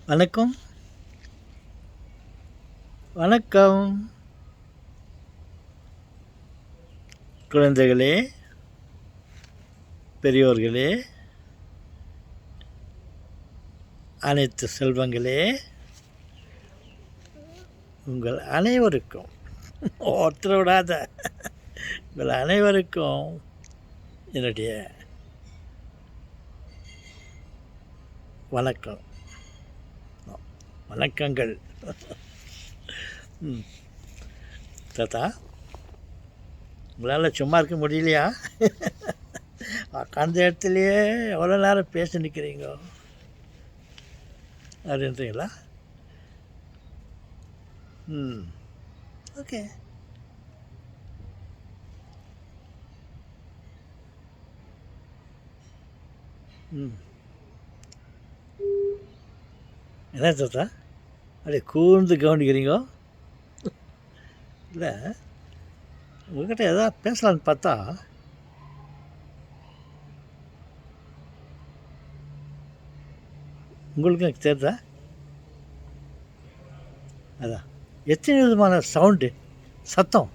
வணக்கம். வணக்கம் குழந்தைகளே, பெரியோர்களே, அனைத்து செல்வங்களே, உங்கள் அனைவருக்கும் ஒருத்தரை விடாத உங்கள் அனைவருக்கும் என்னுடைய வணக்கம், வணக்கங்கள். தாத்தா, உங்களால் சும்மா இருக்க முடியலையா? உட்காந்த இடத்துலையே எவ்வளோ நேரம் பேசி நிற்கிறீங்க அப்படின்றீங்களா? ஓகே. என்ன தாத்தா அப்படியே கூர்ந்து கவனிக்கிறீங்க? இல்லை, உங்கள்கிட்ட எதாவது பேசலான்னு பார்த்தா உங்களுக்கு எனக்கு தெரியுதா? அதான் எத்தனை விதமான சவுண்டு, சத்தம்.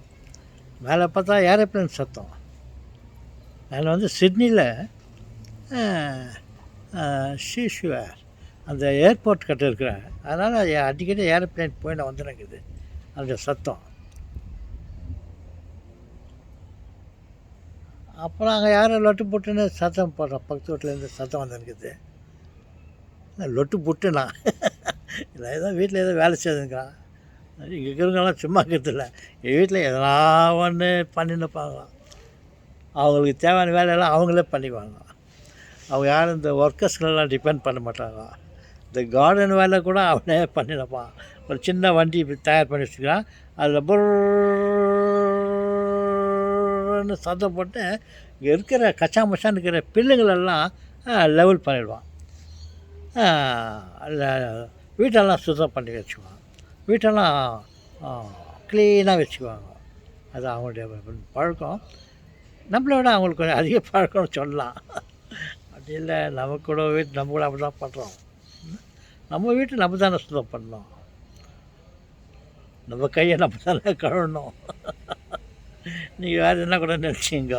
மேலே பார்த்தா ஏரோப்ளேன் சத்தம். நான் சிட்னியில் ஷீஷ்வர் அந்த ஏர்போர்ட் கிட்ட இருக்கிறேன். அதனால் அடிக்கடி ஏரோப்ளேன் போய் நான் வந்துருக்குது அந்த சத்தம். அப்புறம் அங்கே யாரும் லொட்டு புட்டுன்னு சத்தம் போடுறோம். பக்கத்து வீட்டிலேருந்து சத்தம் வந்துருக்குது. லொட்டு புட்டுனா இல்லை, ஏதோ வீட்டில் ஏதோ வேலை செய்துங்கிறான். இங்கே இருக்கிறவங்களாம் சும்மா இருக்கிறதில்ல. எங்கள் வீட்டில் எதனா ஒன்று பண்ணின்னுப்பாங்க. அவங்களுக்கு தேவையான வேலையெல்லாம் அவங்களே பண்ணிக்குவாங்க. அவங்க யாரும் இந்த ஒர்க்கர்ஸ்களெல்லாம் டிபெண்ட் பண்ண மாட்டாங்க. இந்த கார்டன் வேலை கூட அவனே பண்ணினப்பான். ஒரு சின்ன வண்டி தயார் பண்ணி வச்சுக்கிறான். அதில் பொருள்னு சத்தம் போட்டு இங்கே இருக்கிற கச்சா மச்சான் இருக்கிற பில்லுங்களெல்லாம் லெவல் பண்ணிடுவான். வீட்டெல்லாம் சுத்தம் பண்ணி வச்சுக்குவான். வீட்டெல்லாம் க்ளீனாக வச்சுக்குவாங்க. அது அவங்களுடைய பழக்கம். நம்மளை விட அவங்களுக்கு கொஞ்சம் அதிக பழக்கம்னு சொல்லலாம். அப்படி இல்லை, நம்ம கூட அப்படி தான் பண்ணுறோம். நம்ம வீட்டை நம்ம தானே சுத்தம் பண்ணணும். நம்ம கையை நம்ம தானே கழுவணும். நீங்கள் வேறு என்ன கூட நினச்சிங்க,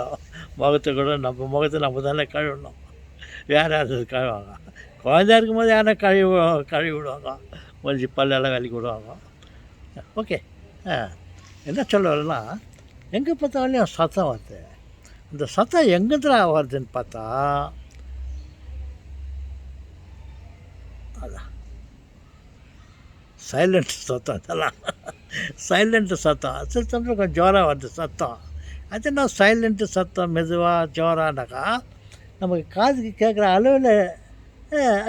முகத்தை கூட நம்ம முகத்தை நம்ம தானே கழுவணும். வேறு யார் கழுவாங்க? குழந்தையா இருக்கும்போது யாரும் கழுவி விடுவாங்க. கொஞ்சம் பல்லெல்லாம் விளக்கி விடுவாங்க. ஓகே. என்ன சொல்ல வரேன்னா, எங்கே பார்த்தாலும் சத்தம் வருது. அந்த சத்தம் எங்கேருந்து வருதுன்னு பார்த்தா, அதான் சைலண்ட் சத்தம். இதெல்லாம் சைலண்ட்டு சத்தம். சத்தம் கொஞ்சம் ஜோராக வருது சத்தம். அது என்ன சைலண்ட்டு சத்தம், மெதுவாக ஜோரானாக்கா நமக்கு காதுக்கு கேட்குற அளவில்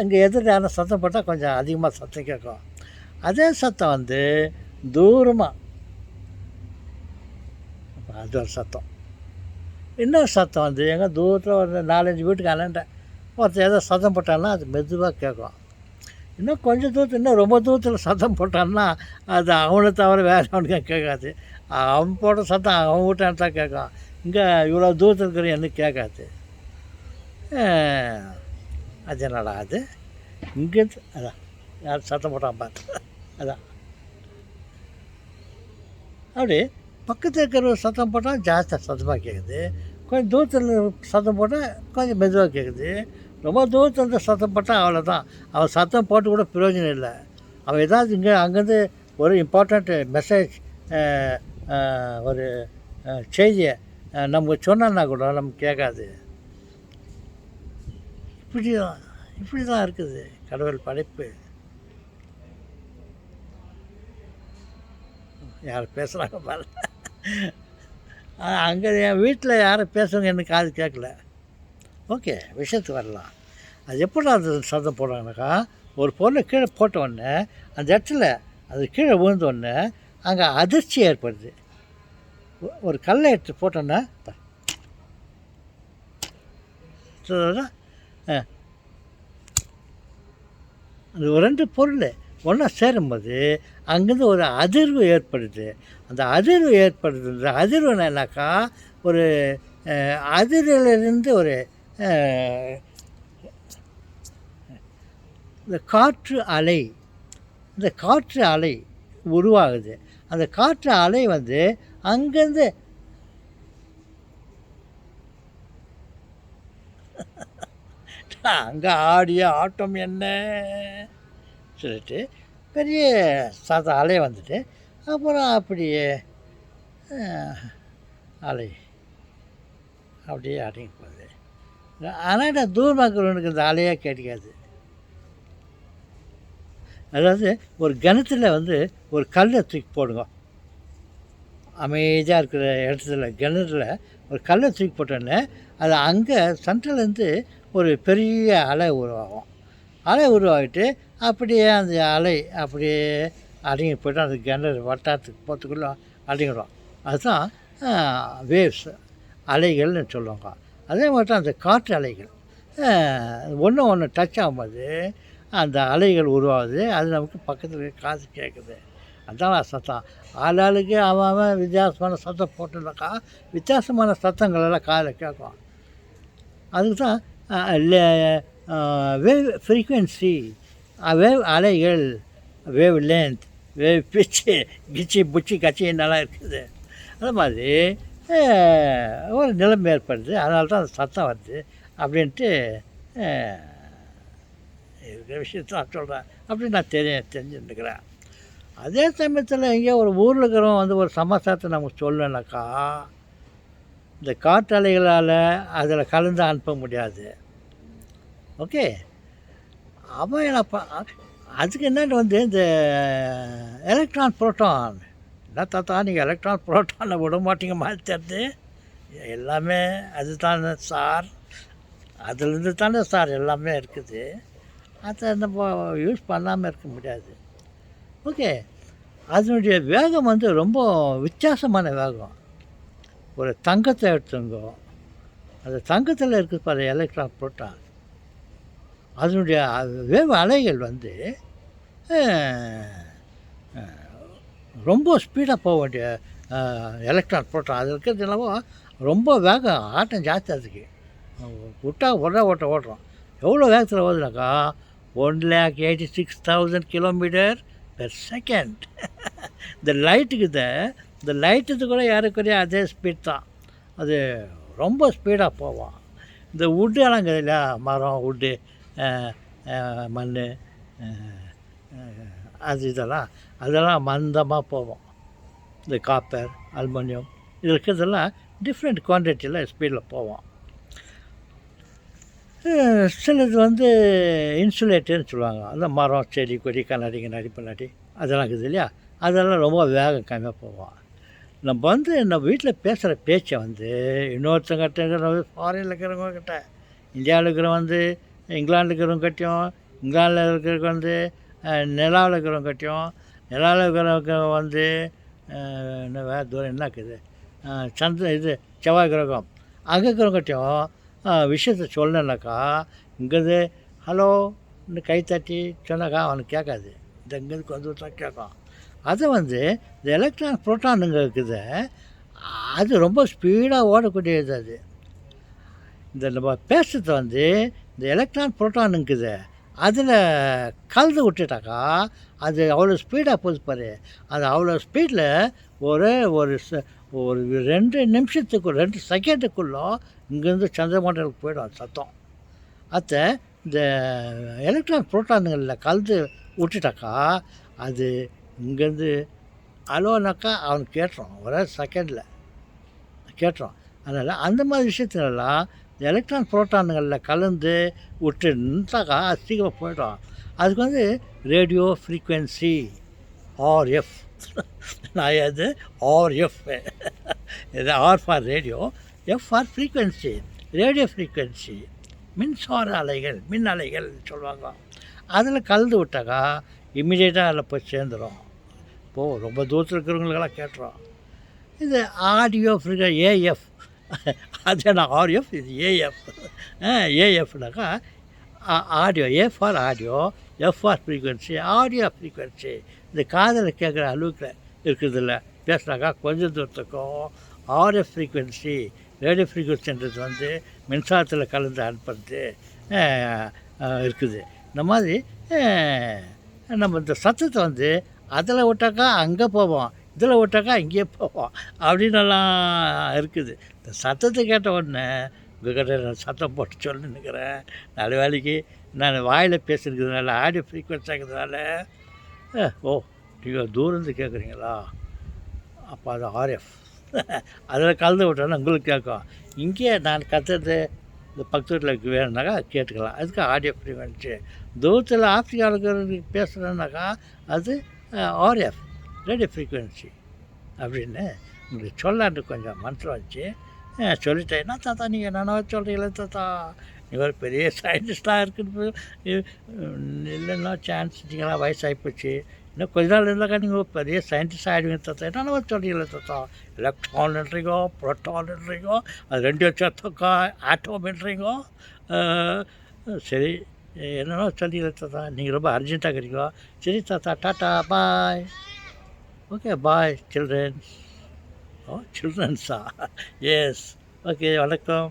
அங்கே எதிரான சத்தம் போட்டால் கொஞ்சம் அதிகமாக சத்தம் கேட்கும். அதே சத்தம் தூரமாக, அது ஒரு சத்தம். இன்னொரு சத்தம் எங்கே தூரத்தில் ஒரு 4-5 வீட்டுக்கு அண்ணன்ட்ட ஒருத்தர் ஏதோ சத்தம் போட்டான்னா அது மெதுவாக கேட்கும். இன்னும் கொஞ்சம் தூரத்தில், இன்னும் ரொம்ப தூரத்தில் சத்தம் போட்டான்னா அது அவனை தவிர வேறு அவனுக்கு கேட்காது. அவன் போட்ட சத்தம் அவன் வீட்டான் தான் கேட்கும். இங்கே இவ்வளோ தூரத்தில் இருக்கிற எனக்கு கேட்காது. அது என்னடா அது இங்கேருந்து, அதான் யார் சத்தம் போட்டான் பார்த்து. அதான் அப்படி பக்கத்தில் இருக்கிற சத்தம் போட்டால் ஜாஸ்தியாக சத்தமாக கேட்குது. கொஞ்சம் தூரத்தில் சத்தம் போட்டால் கொஞ்சம் மெதுவாக கேட்குது. ரொம்ப தூரத்தில் சத்தம் போட்டால் அவ்வளோதான். அவன் சத்தம் போட்டு கூட பிரயோஜனம் இல்லை. அவன் ஏதாவது அங்கேருந்து ஒரு இம்பார்ட்டண்ட் மெசேஜ், ஒரு செய்தியை நமக்கு சொன்னான்னா கூட நமக்கு கேட்காது. இப்படி தான் இருக்குது கடவுள் படைப்பு. யார் பேசுகிறாங்க பாரு. அங்கே என் வீட்டில் யாரும் பேசுவாங்க, எனக்கு காது கேட்கல. ஓகே, விஷயத்துக்கு வரலாம். அது எப்படி அது சத்தம் போடுறாங்கனாக்கா, ஒரு பொருளை கீழே போட்ட உடனே அந்த இடத்துல அது கீழே விழுந்தோடனே அங்கே அதிர்ச்சி ஏற்படுது. ஒரு கல்லை எடுத்து போட்டோன்னா அது ஒரு 2 பொருள் ஒன்றா சேரும்போது அங்கேருந்து ஒரு அதிர்வு ஏற்படுது. அந்த அதிர்வு ஏற்படுது. அதிர்வுனா என்னாக்கா, ஒரு அதிர்விலிருந்து ஒரு இந்த காற்று அலை, இந்த காற்று அலை உருவாகுது. அந்த காற்று அலை வந்து அங்கேருந்து அங்கே ஆடிய ஆட்டம் என்ன சொல்லிட்டு பெரிய அலை வந்துட்டு அப்புறம் அப்படியே அலை அப்படியே அடங்கி போகுது. ஆனால் நான் தூரமாக இருக்கிறவனுக்கு இந்த அலையாக கிடைக்காது. அதாவது ஒரு கிணத்துல வந்து ஒரு கல்லை தூக்கி போடுங்க, அமைதியாக இருக்கிற இடத்துல கிணத்துல ஒரு கல்லை தூக்கி போட்டோன்னே அது அங்கே சென்ட்ரலேருந்து ஒரு பெரிய அலை உருவாகும். அலை உருவாகிட்டு அப்படியே அந்த அலை அப்படியே அடங்கி போய்ட்டு அந்த கிணறு வட்டாரத்துக்கு போகிறதுக்குள்ளே அடங்கிடும். அதுதான் வேவ்ஸ், அலைகள்னு சொல்லுவாங்க. அதே மாதிரி தான் அந்த காற்று அலைகள் ஒன்று டச் ஆகும்போது அந்த அலைகள் உருவாகுது. அது நமக்கு பக்கத்தில் காது கேட்குது. அதான் சத்தம். ஆளாளுக்கு அவன் வித்தியாசமான சத்தம் போட்டுருந்தாக்கா வித்தியாசமான சத்தங்களெல்லாம் காதில் கேட்கும். அதுக்கு தான் வேவ் ஃப்ரீக்வன்சி, வேவ் அலைகள், வேவ் லென்த், வேவ் பிச்சு, கிச்சி புச்சி கச்சி நல்லா இருக்குது. அது மாதிரி ஒரு நிலைமை ஏற்படுது. அதனால தான் அந்த சத்தம் வருது அப்படின்ட்டு இருக்கிற விஷயத்த நான் சொல்கிறேன். அப்படின்னு நான் தெரிஞ்சுருக்கிறேன். அதே சமயத்தில் எங்கேயோ ஒரு ஊரில் இருக்கிறவங்க வந்து ஒரு சமாச்சாரத்தை நமக்கு சொல்லலைனாக்கா இந்த காற்றலைகளால் அதில் கலந்து அனுப்ப முடியாது. ஓகே, அவன் என்னப்பா அதுக்கு என்னென்னு வந்து இந்த எலக்ட்ரான் புரோட்டான், என்ன தாத்தா நீங்கள் எலக்ட்ரான் புரோட்டானை விட மாட்டீங்க மாதிரி தெரியுது. எல்லாமே அதுதானே சார், அதுலேருந்து தானே சார் எல்லாமே இருக்குது. அதை நம்ம யூஸ் பண்ணாமல் இருக்க முடியாது. ஓகே, அதனுடைய வேகம் வந்து ரொம்ப வித்தியாசமான வேகம். ஒரு தங்கத்தை எடுத்துங்க, அந்த தங்கத்தில் இருக்குது பாரு எலக்ட்ரான் புரோட்டான், அதனுடைய வேவ் அலைகள் வந்து ரொம்ப ஸ்பீடாக போக வேண்டிய எலக்ட்ரான் புரோட்டான் அது இருக்கிறது என்னவோ ரொம்ப வேகம், ஆட்டம் ஜாஸ்தி. அதுக்கு விட்டா ஓட்டுறோம். எவ்வளோ வேகத்தில் ஓதுனாக்கா 1,86,000 கிலோமீட்டர் பெர் செகண்ட். இந்த லைட்டுக்கு இந்த லைட்டுக்கு கூட யாருக்குறைய அதே ஸ்பீட் தான். அது ரொம்ப ஸ்பீடாக போவோம். இந்த வுட்டு எல்லாம் இல்லையா, மரம், வுட்டு, மண், அது அதெல்லாம் மந்தமாக போவோம். இந்த காப்பர், அலுமினியம் இது இருக்கிறதெல்லாம் டிஃப்ரெண்ட் குவான்டிட்டியில் ஸ்பீடில் போவோம். சிலது வந்து இன்சுலேட்டர்னு சொல்லுவாங்க. அந்த மரம், செடி, கொடி, கண்ணாடி பண்ணாடி அதெல்லாம் இருக்குது இல்லையா, அதெல்லாம் ரொம்ப வேகம் கம்மியாக போவோம். நம்ம வந்து நம்ம வீட்டில் பேசுகிற பேச்சை வந்து இன்னொருத்தங்கிட்ட, ஃபாரினில் இருக்கிறவங்கக்கிட்ட, இந்தியாவில் இருக்கிறவங்க வந்து இங்கிலாண்டில் இருக்கிறவங்க கட்டியும், இங்கிலாண்டில் இருக்கிறவங்க வந்து நிலாவில் இருக்கிறவங்க கட்டியும், நிலாவில் இருக்கிறவங்க வந்து இன்னும் வேறு தூரம் என்ன இருக்குது, செவ்வாய் கிரகம் அங்கே இருக்கிறவங்க கட்டியும் விஷயத்தை சொல்லணுன்னாக்கா இங்கேருந்து ஹலோன்னு கை தட்டி சொன்னாக்கா அவனுக்கு கேட்காது. இந்த இங்கேருந்து கொஞ்சம் தான் கேட்கும். அதை வந்து இந்த எலக்ட்ரான் புரோட்டானுங்க இருக்குது, அது ரொம்ப ஸ்பீடாக ஓடக்கூடியது. அது இந்த நம்ம பேசுகிறத வந்து இந்த எலக்ட்ரான் புரோட்டானுங்குது அதில் கலந்து விட்டுட்டாக்கா அது அவ்வளோ ஸ்பீடாக போகுது பாரு. அது அவ்வளோ ஸ்பீடில் ஒரு 2 நிமிஷத்துக்கு 2 செகண்டுக்குள்ளே இங்கேருந்து சந்திரமண்டலுக்கு போய்டும் அது சத்தம். அதை இந்த எலக்ட்ரான் புரோட்டான்களில் கலந்து விட்டுட்டாக்கா அது இங்கேருந்து அலோனாக்கா அவனுக்கு கேட்டுரும், ஒரு செகண்டில் கேட்டுரும். அதனால் அந்த மாதிரி விஷயத்துலலாம் இந்த எலக்ட்ரான் புரோட்டான்களில் கலந்து விட்டுட்டாக்கா அது சீக்கிரமாக போய்டும். அதுக்கு வந்து ரேடியோ ஃப்ரீக்வன்சி ஆர்எஃப், நான் அது ஆர்எஃப், இது R for radio, F for frequency, radio frequency, மின்சார அலைகள், மின் அலைகள் சொல்லுவாங்க. அதில் கலந்து விட்டாக்கா இம்மிடியேட்டாக அதில் போய் சேர்ந்துடும். இப்போது ரொம்ப தூரத்தில் இருக்கிறவங்களுக்கெல்லாம் கேட்டுரும். இது ஆடியோ ஃப்ரீக்வன்சி ஏஎஃப், அது என்ன ஆர்எஃப், இது ஏஎஃப். ஏஎஃப்னாக்கா audio, A for audio, F for frequency, audio frequency. இந்த காதில் கேட்குற அளவுக்கு இருக்குதில்ல, பேசுனாக்கா கொஞ்சம் தூரத்துக்கும். ஆர்எஃப் ஃப்ரீக்வன்சி, ரேடியோ ஃப்ரீக்வன்சின்றது வந்து மின்சாரத்தில் கலந்து அனுப்புறது இருக்குது. இந்த மாதிரி நம்ம இந்த சத்தத்தை வந்து அதில் விட்டாக்கா அங்கே போவோம், இதில் விட்டாக்கா இங்கேயே போவோம் அப்படின்னெல்லாம் இருக்குது. இந்த சத்தத்தை கேட்ட உடனே உங்கள்கிட்ட நான் சத்தம் போட்டு சொல்லின்னுக்கிறேன். நல்ல வேலைக்கு நான் வாயில் பேசுகிறதுனால ஆடியோ ஃப்ரீக்வன்சி ஆகிறதுனால ஓ நீங்கள் தூரந்து கேட்குறீங்களா, அப்போ அது ஆர்எஃப் அதில் கலந்து விட்டோன்னா உங்களுக்கு கேட்கும். இங்கே நான் கற்றுறது இந்த பக்கத்து வீட்டில் வேணும்னாக்கா கேட்டுக்கலாம். அதுக்கு ஆடியோ ஃப்ரீக்வன்சி. தூரத்தில் ஆஃப்ரிக்காவுக்கு பேசுகிறேன்னாக்கா அது ஆர்எஃப் ரேடியோ ஃப்ரீக்வன்சி அப்படின்னு உங்களுக்கு சொல்லாண்டு கொஞ்சம் மனசில் வச்சு சொல்லிட்டேன். என்ன தாத்தா நீங்கள் என்னென்ன சொல்கிறீங்களே தாத்தா, நீ ஒரு பெரிய சயின்டிஸ்டாக இருக்குது இல்லைன்னா சான்ஸ் நீங்களாம் வயசாகி போச்சு, இன்னும் கொஞ்ச நாள் இருந்தாக்கா நீங்கள் பெரிய சயின்டிஸ்ட் ஆகிடுவீங்க தாத்தா, என்னென்ன சொல்கிறீங்களே தாத்தா, எலக்ட்ரான்ன்றீங்கோ ப்ரோட்டான்ன்றீங்கோ அது ரெண்டு வச்சாக்கா ஆட்டோம்ன்றீங்கோ, சரி என்னென்ன சொல்கிறீங்களே தாத்தா, நீங்கள் ரொம்ப அர்ஜென்ட்டாக இருக்கிறீங்கோ, சரி தாத்தா tata bye. Okay bye childrens. ஓ சில்ட்ரன்ஸா, எஸ் ஓகே வணக்கம்.